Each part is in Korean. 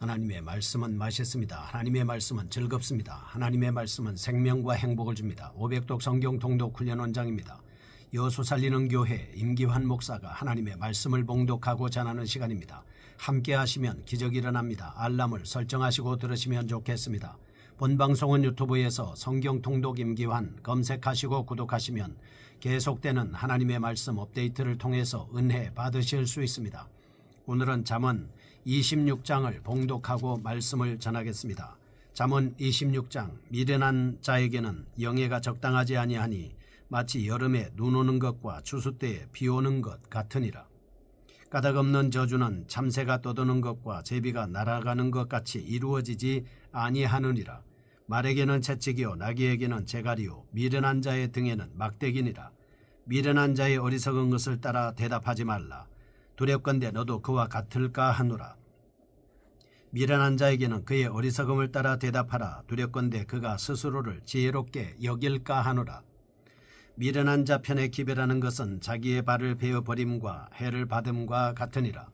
하나님의 말씀은 맛있습니다. 하나님의 말씀은 즐겁습니다. 하나님의 말씀은 생명과 행복을 줍니다. 500독 성경 통독 훈련 원장입니다. 여수 살리는 교회 임기환 목사가 하나님의 말씀을 봉독하고 전하는 시간입니다. 함께 하시면 기적이 일어납니다. 알람을 설정하시고 들으시면 좋겠습니다. 본 방송은 유튜브에서 성경 통독 임기환 검색하시고 구독하시면 계속되는 하나님의 말씀 업데이트를 통해서 은혜 받으실 수 있습니다. 오늘은 잠언 26장을 봉독하고 말씀을 전하겠습니다. 잠언 26장. 미련한 자에게는 영예가 적당하지 아니하니 마치 여름에 눈 오는 것과 추수 때에 비 오는 것 같으니라. 까닭없는 저주는 참새가 떠도는 것과 제비가 날아가는 것 같이 이루어지지 아니하느니라. 말에게는 채찍이요 나귀에게는 재갈이요 미련한 자의 등에는 막대기니라. 미련한 자의 어리석은 것을 따라 대답하지 말라. 두렵건대 너도 그와 같을까 하노라. 미련한 자에게는 그의 어리석음을 따라 대답하라. 두렵건대 그가 스스로를 지혜롭게 여길까 하노라. 미련한 자 편에 기별하는 것은 자기의 발을 베어버림과 해를 받음과 같으니라.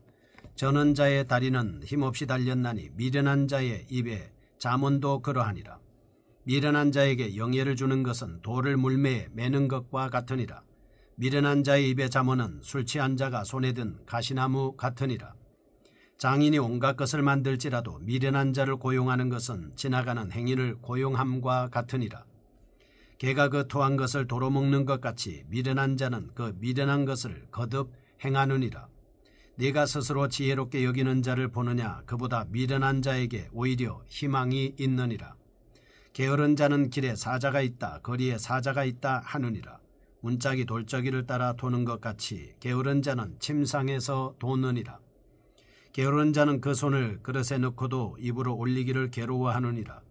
저는 자의 다리는 힘없이 달렸나니 미련한 자의 입에 잠언도 그러하니라. 미련한 자에게 영예를 주는 것은 돌을 물매에 매는 것과 같으니라. 미련한 자의 입에 잠언은 술 취한 자가 손에 든 가시나무 같으니라. 장인이 온갖 것을 만들지라도 미련한 자를 고용하는 것은 지나가는 행인을 고용함과 같으니라. 개가 그 토한 것을 도로 먹는 것 같이 미련한 자는 그 미련한 것을 거듭 행하느니라. 네가 스스로 지혜롭게 여기는 자를 보느냐. 그보다 미련한 자에게 오히려 희망이 있느니라. 게으른 자는 길에 사자가 있다 거리에 사자가 있다 하느니라. 문짝이 돌적이를 따라 도는 것 같이 게으른 자는 침상에서 도느니라. 게으른 자는 그 손을 그릇에 넣고도 입으로 올리기를 괴로워하느니라.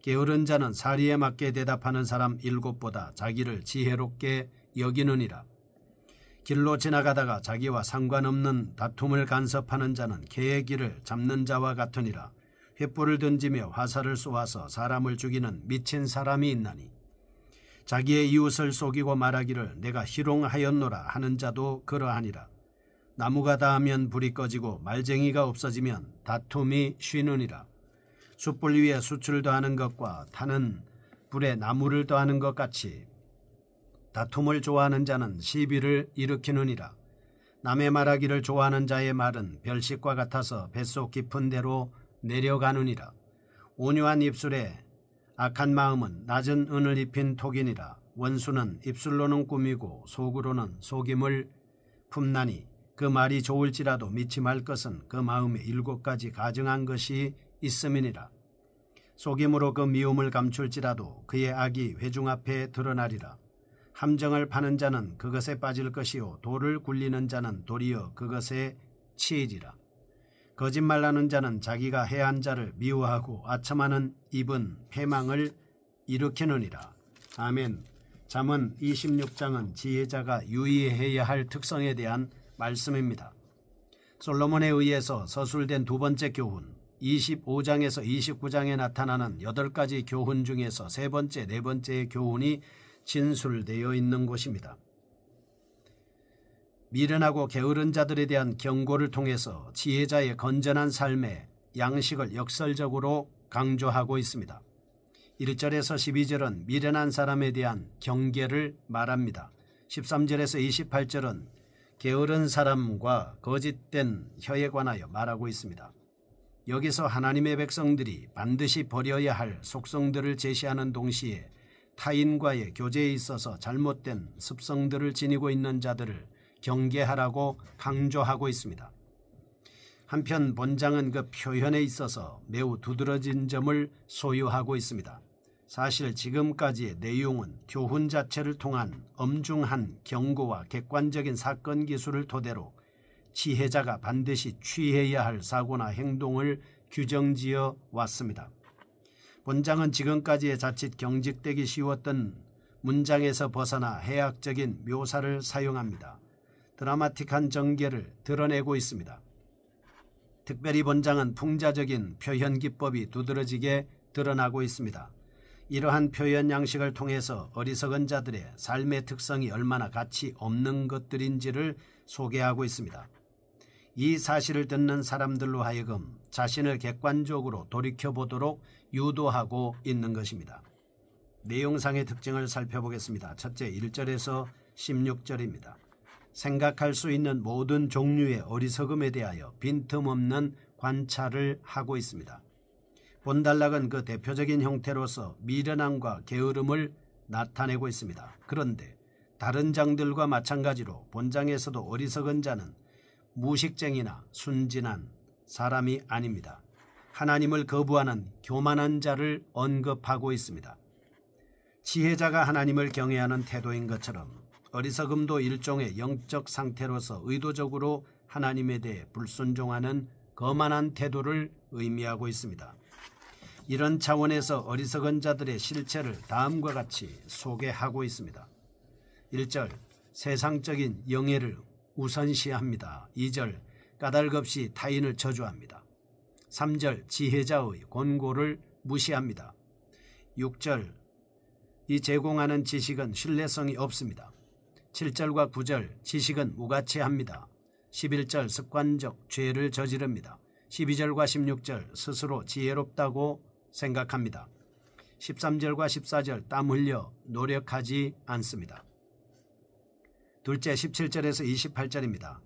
게으른 자는 사리에 맞게 대답하는 사람 7보다 자기를 지혜롭게 여기느니라. 길로 지나가다가 자기와 상관없는 다툼을 간섭하는 자는 개의 길을 잡는 자와 같으니라. 횃불을 던지며 화살을 쏘아서 사람을 죽이는 미친 사람이 있나니 자기의 이웃을 속이고 말하기를 내가 희롱하였노라 하는 자도 그러하니라. 나무가 닿으면 불이 꺼지고 말쟁이가 없어지면 다툼이 쉬느니라. 숯불 위에 숯을 더하는 것과 타는 불에 나무를 더하는 것 같이 다툼을 좋아하는 자는 시비를 일으키느니라. 남의 말하기를 좋아하는 자의 말은 별식과 같아서 뱃속 깊은 데로 내려가느니라. 온유한 입술에 악한 마음은 낮은 은을 입힌 톡이니라. 원수는 입술로는 꾸미고 속으로는 속임을 품나니 그 말이 좋을지라도 믿지 말 것은 그 마음에 7가지 가증한 것이 있음이니라. 속임으로 그 미움을 감출지라도 그의 악이 회중 앞에 드러나리라. 함정을 파는 자는 그것에 빠질 것이요 돌을 굴리는 자는 도리어 그것에 치이리라. 거짓말하는 자는 자기가 해한 자를 미워하고 아첨하는 입은 패망을 일으키느니라. 아멘. 잠언 26장은 지혜자가 유의해야 할 특성에 대한 말씀입니다. 솔로몬에 의해서 서술된 두 번째 교훈, 25장에서 29장에 나타나는 8가지 교훈 중에서 세 번째, 네 번째의 교훈이 진술되어 있는 곳입니다. 미련하고 게으른 자들에 대한 경고를 통해서 지혜자의 건전한 삶의 양식을 역설적으로 강조하고 있습니다. 1절에서 12절은 미련한 사람에 대한 경계를 말합니다. 13절에서 28절은 게으른 사람과 거짓된 혀에 관하여 말하고 있습니다. 여기서 하나님의 백성들이 반드시 버려야 할 속성들을 제시하는 동시에 타인과의 교제에 있어서 잘못된 습성들을 지니고 있는 자들을 경계하라고 강조하고 있습니다. 한편 본장은 그 표현에 있어서 매우 두드러진 점을 소유하고 있습니다. 사실 지금까지의 내용은 교훈 자체를 통한 엄중한 경고와 객관적인 사건 기술을 토대로 지혜자가 반드시 취해야 할 사고나 행동을 규정지어 왔습니다. 본장은 지금까지의 자칫 경직되기 쉬웠던 문장에서 벗어나 해학적인 묘사를 사용합니다. 드라마틱한 전개를 드러내고 있습니다. 특별히 본장은 풍자적인 표현 기법이 두드러지게 드러나고 있습니다. 이러한 표현 양식을 통해서 어리석은 자들의 삶의 특성이 얼마나 가치 없는 것들인지를 소개하고 있습니다. 이 사실을 듣는 사람들로 하여금 자신을 객관적으로 돌이켜보도록 유도하고 있는 것입니다. 내용상의 특징을 살펴보겠습니다. 첫째, 1절에서 16절입니다. 생각할 수 있는 모든 종류의 어리석음에 대하여 빈틈없는 관찰을 하고 있습니다. 본단락은 그 대표적인 형태로서 미련함과 게으름을 나타내고 있습니다. 그런데 다른 장들과 마찬가지로 본장에서도 어리석은 자는 무식쟁이나 순진한 사람이 아닙니다. 하나님을 거부하는 교만한 자를 언급하고 있습니다. 지혜자가 하나님을 경외하는 태도인 것처럼 어리석음도 일종의 영적 상태로서 의도적으로 하나님에 대해 불순종하는 거만한 태도를 의미하고 있습니다. 이런 차원에서 어리석은 자들의 실체를 다음과 같이 소개하고 있습니다. 1절, 세상적인 영예를 우선시합니다. 2절, 까닭없이 타인을 저주합니다. 3절, 지혜자의 권고를 무시합니다. 6절, 이 제공하는 지식은 신뢰성이 없습니다. 7절과 9절, 지식은 무가치합니다. 11절, 습관적 죄를 저지릅니다. 12절과 16절, 스스로 지혜롭다고 생각합니다. 13절과 14절, 땀 흘려 노력하지 않습니다. 둘째, 17절에서 28절입니다.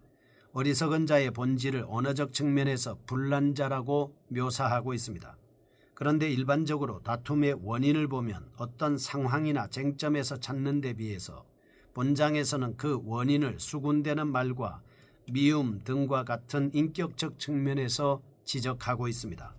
어리석은 자의 본질을 언어적 측면에서 불난자라고 묘사하고 있습니다. 그런데 일반적으로 다툼의 원인을 보면 어떤 상황이나 쟁점에서 찾는 데 비해서 본장에서는 그 원인을 수군대는 말과 미움 등과 같은 인격적 측면에서 지적하고 있습니다.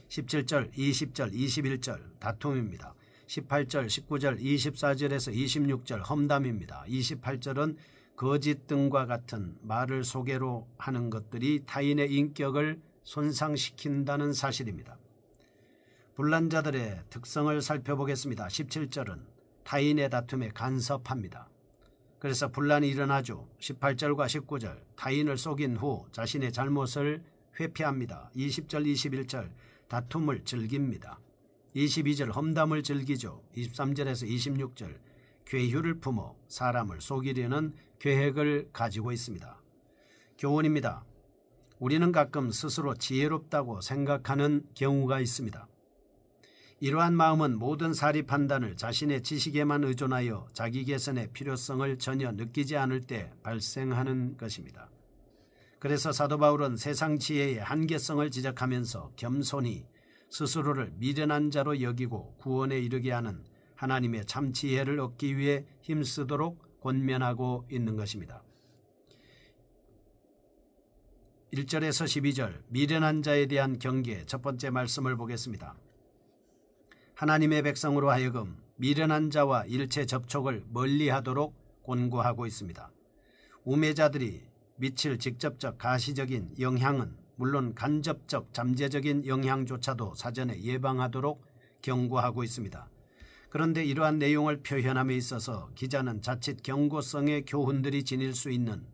17절, 20절, 21절 다툼입니다. 18절, 19절, 24절에서 26절 험담입니다. 28절은 거짓 등과 같은 말을 소개로 하는 것들이 타인의 인격을 손상시킨다는 사실입니다. 불난자들의 특성을 살펴보겠습니다. 17절은 타인의 다툼에 간섭합니다. 그래서 분란이 일어나죠. 18절과 19절 타인을 속인 후 자신의 잘못을 회피합니다. 20절, 21절 다툼을 즐깁니다. 22절 험담을 즐기죠. 23절에서 26절 괴휴를 품어 사람을 속이려는 계획을 가지고 있습니다. 교훈입니다. 우리는 가끔 스스로 지혜롭다고 생각하는 경우가 있습니다. 이러한 마음은 모든 사리 판단을 자신의 지식에만 의존하여 자기 개선의 필요성을 전혀 느끼지 않을 때 발생하는 것입니다. 그래서 사도 바울은 세상 지혜의 한계성을 지적하면서 겸손히 스스로를 미련한 자로 여기고 구원에 이르게 하는 하나님의 참 지혜를 얻기 위해 힘쓰도록 권면하고 있는 것입니다. 1절에서 12절 미련한 자에 대한 경계 첫 번째 말씀을 보겠습니다. 하나님의 백성으로 하여금 미련한 자와 일체 접촉을 멀리하도록 권고하고 있습니다. 우매자들이 미칠 직접적 가시적인 영향은 물론 간접적 잠재적인 영향조차도 사전에 예방하도록 경고하고 있습니다. 그런데 이러한 내용을 표현함에 있어서 기자는 자칫 경고성의 교훈들이 지닐 수 있는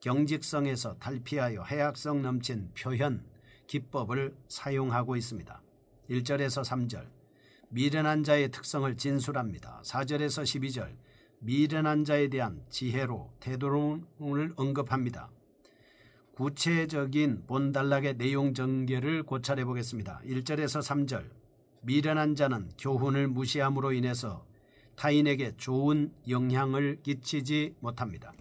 경직성에서 탈피하여 해악성 넘친 표현, 기법을 사용하고 있습니다. 1절에서 3절 미련한 자의 특성을 진술합니다. 4절에서 12절 미련한 자에 대한 지혜로 태도를 언급합니다. 구체적인 본단락의 내용 전개를 고찰해 보겠습니다. 1절에서 3절 미련한 자는 교훈을 무시함으로 인해서 타인에게 좋은 영향을 끼치지 못합니다.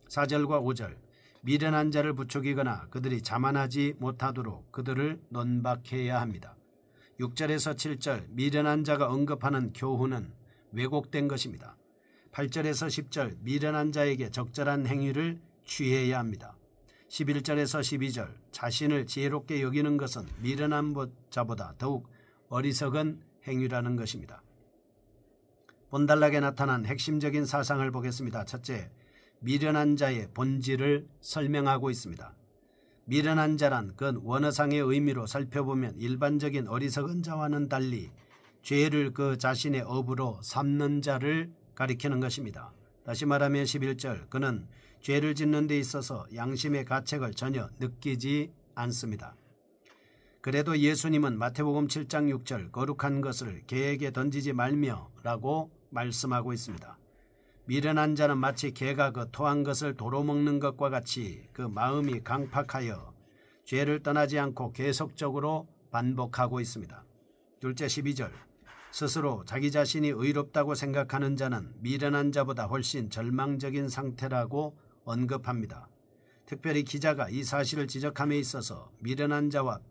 4절과 5절 미련한 자를 부추기거나 그들이 자만하지 못하도록 그들을 논박해야 합니다. 6절에서 7절 미련한 자가 언급하는 교훈은 왜곡된 것입니다. 8절에서 10절 미련한 자에게 적절한 행위를 취해야 합니다. 11절에서 12절 자신을 지혜롭게 여기는 것은 미련한 자보다 더욱 어리석은 행위라는 것입니다. 본단락에 나타난 핵심적인 사상을 보겠습니다. 첫째, 미련한 자의 본질을 설명하고 있습니다. 미련한 자란 그 원어상의 의미로 살펴보면 일반적인 어리석은 자와는 달리 죄를 그 자신의 업으로 삼는 자를 가리키는 것입니다. 다시 말하면 11절 그는 죄를 짓는 데 있어서 양심의 가책을 전혀 느끼지 않습니다. 그래도 예수님은 마태복음 7장 6절 거룩한 것을 개에게 던지지 말며 라고 말씀하고 있습니다. 미련한 자는 마치 개가 그 토한 것을 도로 먹는 것과 같이 그 마음이 강팍하여 죄를 떠나지 않고 계속적으로 반복하고 있습니다. 둘째 12절, 스스로 자기 자신이 의롭다고 생각하는 자는 미련한 자보다 훨씬 절망적인 상태라고 언급합니다. 특별히 기자가 이 사실을 지적함에 있어서 미련한 자와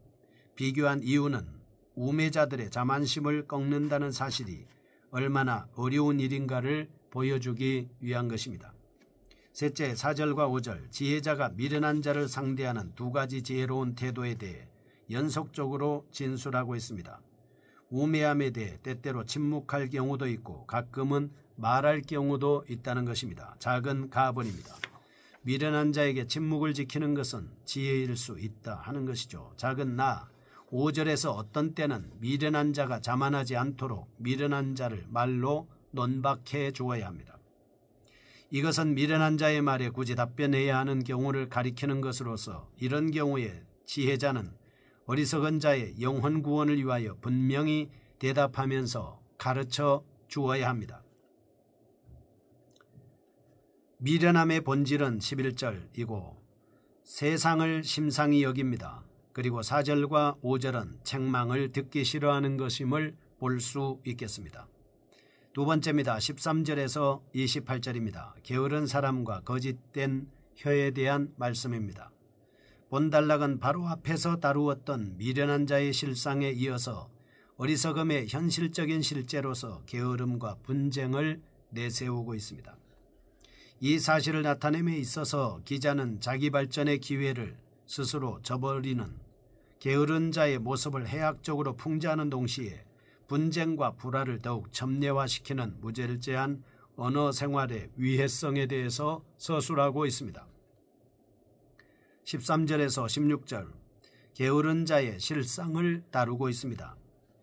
비교한 이유는 우매자들의 자만심을 꺾는다는 사실이 얼마나 어려운 일인가를 보여주기 위한 것입니다. 셋째 4절과 5절, 지혜자가 미련한 자를 상대하는 두 가지 지혜로운 태도에 대해 연속적으로 진술하고 있습니다. 우매함에 대해 때때로 침묵할 경우도 있고 가끔은 말할 경우도 있다는 것입니다. 작은 가번입니다. 미련한 자에게 침묵을 지키는 것은 지혜일 수 있다 하는 것이죠. 작은 나 5절에서 어떤 때는 미련한 자가 자만하지 않도록 미련한 자를 말로 논박해 주어야 합니다. 이것은 미련한 자의 말에 굳이 답변해야 하는 경우를 가리키는 것으로서 이런 경우에 지혜자는 어리석은 자의 영혼 구원을 위하여 분명히 대답하면서 가르쳐 주어야 합니다. 미련함의 본질은 11절이고 세상을 심상히 여깁니다. 그리고 4절과 5절은 책망을 듣기 싫어하는 것임을 볼 수 있겠습니다. 두 번째입니다. 13절에서 28절입니다. 게으른 사람과 거짓된 혀에 대한 말씀입니다. 본단락은 바로 앞에서 다루었던 미련한 자의 실상에 이어서 어리석음의 현실적인 실제로서 게으름과 분쟁을 내세우고 있습니다. 이 사실을 나타냄에 있어서 기자는 자기 발전의 기회를 스스로 저버리는 게으른 자의 모습을 해학적으로 풍자하는 동시에 분쟁과 불화를 더욱 첨예화시키는 무절제한 언어 생활의 위해성에 대해서 서술하고 있습니다. 13절에서 16절, 게으른 자의 실상을 다루고 있습니다.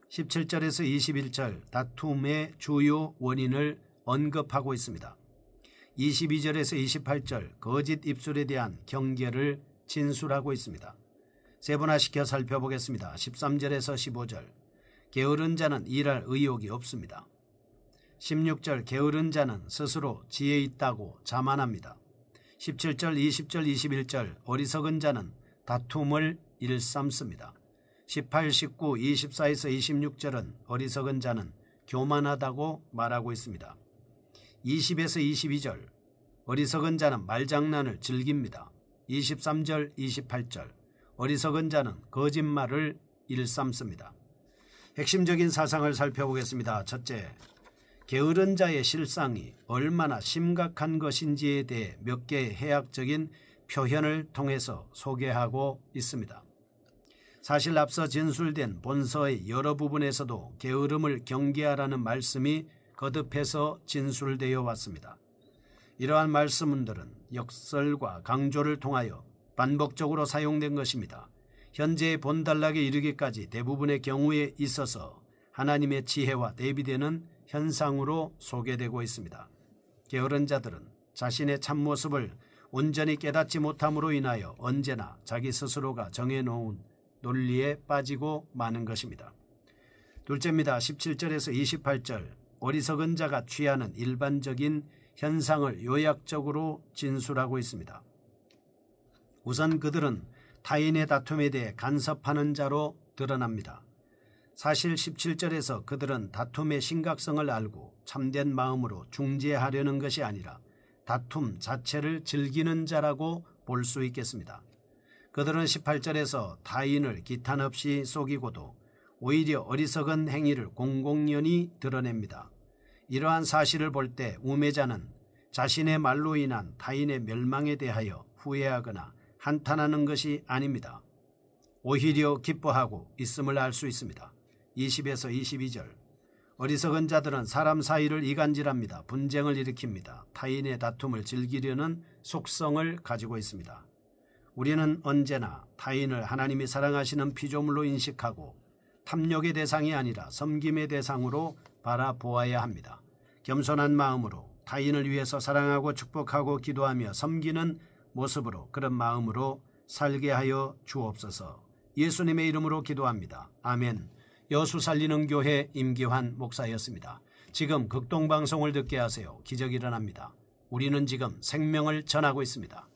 17절에서 21절, 다툼의 주요 원인을 언급하고 있습니다. 22절에서 28절, 거짓 입술에 대한 경계를 진술하고 있습니다. 세분화시켜 살펴보겠습니다. 13절에서 15절, 게으른 자는 일할 의욕이 없습니다. 16절, 게으른 자는 스스로 지혜 있다고 자만합니다. 17절, 20절, 21절, 어리석은 자는 다툼을 일삼습니다. 18, 19, 24에서 26절은 어리석은 자는 교만하다고 말하고 있습니다. 20에서 22절, 어리석은 자는 말장난을 즐깁니다. 23절, 28절, 어리석은 자는 거짓말을 일삼습니다. 핵심적인 사상을 살펴보겠습니다. 첫째, 게으른 자의 실상이 얼마나 심각한 것인지에 대해 몇 개의 해학적인 표현을 통해서 소개하고 있습니다. 사실 앞서 진술된 본서의 여러 부분에서도 게으름을 경계하라는 말씀이 거듭해서 진술되어 왔습니다. 이러한 말씀들은 역설과 강조를 통하여 반복적으로 사용된 것입니다. 현재의 본단락에 이르기까지 대부분의 경우에 있어서 하나님의 지혜와 대비되는 현상으로 소개되고 있습니다. 게으른 자들은 자신의 참모습을 온전히 깨닫지 못함으로 인하여 언제나 자기 스스로가 정해놓은 논리에 빠지고 마는 것입니다. 둘째입니다. 17절에서 28절, 어리석은 자가 취하는 일반적인 현상을 요약적으로 진술하고 있습니다. 우선 그들은 타인의 다툼에 대해 간섭하는 자로 드러납니다. 사실 17절에서 그들은 다툼의 심각성을 알고 참된 마음으로 중재하려는 것이 아니라 다툼 자체를 즐기는 자라고 볼 수 있겠습니다. 그들은 18절에서 타인을 기탄 없이 속이고도 오히려 어리석은 행위를 공공연히 드러냅니다. 이러한 사실을 볼 때 우매자는 자신의 말로 인한 타인의 멸망에 대하여 후회하거나 한탄하는 것이 아닙니다. 오히려 기뻐하고 있음을 알 수 있습니다. 20에서 22절, 어리석은 자들은 사람 사이를 이간질합니다. 분쟁을 일으킵니다. 타인의 다툼을 즐기려는 속성을 가지고 있습니다. 우리는 언제나 타인을 하나님이 사랑하시는 피조물로 인식하고 탐욕의 대상이 아니라 섬김의 대상으로 바라보아야 합니다. 겸손한 마음으로 타인을 위해서 사랑하고 축복하고 기도하며 섬기는 모습으로 그런 마음으로 살게 하여 주옵소서. 예수님의 이름으로 기도합니다. 아멘. 여수 살리는 교회 임기환 목사였습니다. 지금 극동방송을 듣게 하세요. 기적이 일어납니다. 우리는 지금 생명을 전하고 있습니다.